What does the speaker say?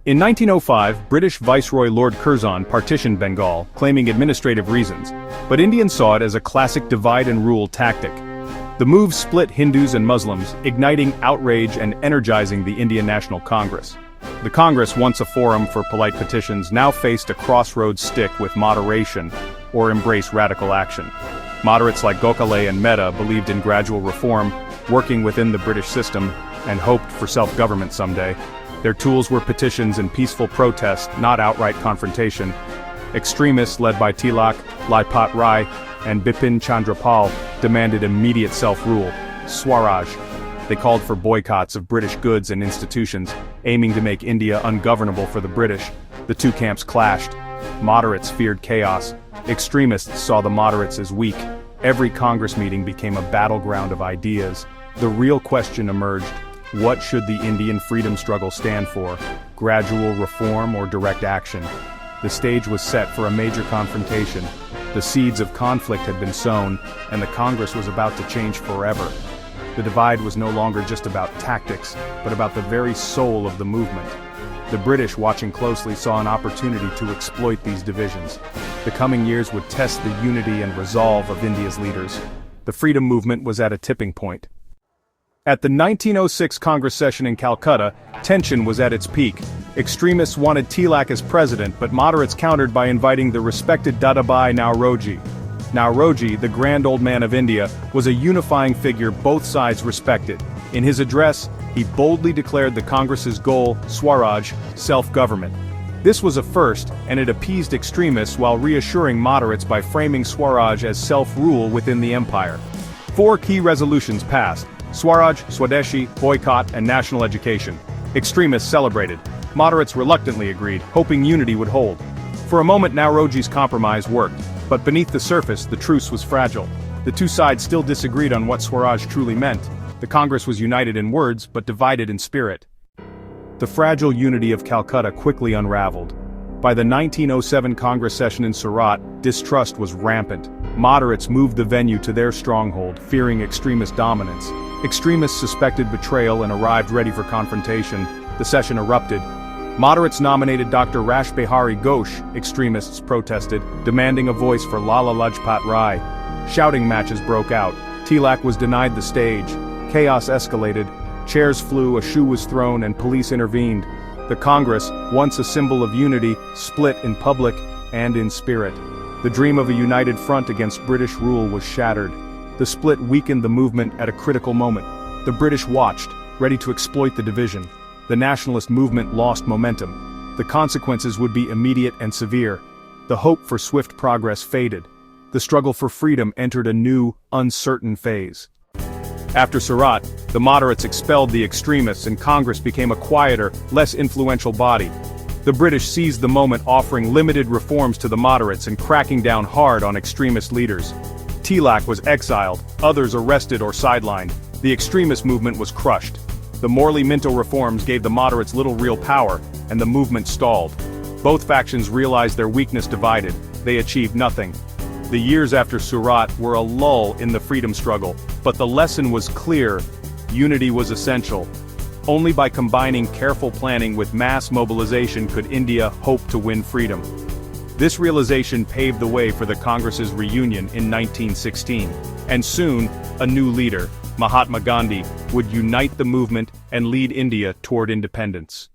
In 1905, British Viceroy Lord Curzon partitioned Bengal, claiming administrative reasons, but Indians saw it as a classic divide-and-rule tactic. The move split Hindus and Muslims, igniting outrage and energizing the Indian National Congress. The Congress, once a forum for polite petitions, now faced a crossroads: stick with moderation or embrace radical action. Moderates like Gokhale and Mehta believed in gradual reform, working within the British system, and hoped for self-government someday. Their tools were petitions and peaceful protest, not outright confrontation. Extremists led by Tilak, Lajpat Rai, and Bipin Chandra Pal demanded immediate self-rule, Swaraj. They called for boycotts of British goods and institutions, aiming to make India ungovernable for the British. The two camps clashed. Moderates feared chaos. Extremists saw the moderates as weak. Every Congress meeting became a battleground of ideas. The real question emerged: what should the Indian freedom struggle stand for? Gradual reform or direct action? The stage was set for a major confrontation. The seeds of conflict had been sown, and the Congress was about to change forever. The divide was no longer just about tactics, but about the very soul of the movement. The British, watching closely, saw an opportunity to exploit these divisions. The coming years would test the unity and resolve of India's leaders. The freedom movement was at a tipping point. At the 1906 Congress session in Calcutta, tension was at its peak. Extremists wanted Tilak as president, but moderates countered by inviting the respected Dadabhai Naoroji. Naoroji, the grand old man of India, was a unifying figure both sides respected. In his address, he boldly declared the Congress's goal, Swaraj, self-government. This was a first, and it appeased extremists while reassuring moderates by framing Swaraj as self-rule within the empire. 4 key resolutions passed: Swaraj, Swadeshi, Boycott, and national education. Extremists celebrated. Moderates reluctantly agreed, hoping unity would hold. For a moment, Naoroji's compromise worked, but beneath the surface, the truce was fragile. The two sides still disagreed on what Swaraj truly meant. The Congress was united in words, but divided in spirit. The fragile unity of Calcutta quickly unraveled. By the 1907 Congress session in Surat, distrust was rampant. Moderates moved the venue to their stronghold, fearing extremist dominance. Extremists suspected betrayal and arrived ready for confrontation. The session erupted. Moderates nominated Dr. Rash Behari Ghose, extremists protested, demanding a voice for Lala Lajpat Rai. Shouting matches broke out. Tilak was denied the stage. Chaos escalated. Chairs flew, a shoe was thrown, and police intervened. The Congress, once a symbol of unity, split in public and in spirit. The dream of a united front against British rule was shattered. The split weakened the movement at a critical moment. The British watched, ready to exploit the division. The nationalist movement lost momentum. The consequences would be immediate and severe. The hope for swift progress faded. The struggle for freedom entered a new, uncertain phase. After Surat, the moderates expelled the extremists and Congress became a quieter, less influential body. The British seized the moment, offering limited reforms to the moderates and cracking down hard on extremist leaders. Tilak was exiled, others arrested or sidelined. The extremist movement was crushed. The Morley Minto reforms gave the moderates little real power, and the movement stalled. Both factions realized their weakness divided. They achieved nothing. The years after Surat were a lull in the freedom struggle, but the lesson was clear: unity was essential. Only by combining careful planning with mass mobilization could India hope to win freedom. This realization paved the way for the Congress's reunion in 1916, and soon, a new leader, Mahatma Gandhi, would unite the movement and lead India toward independence.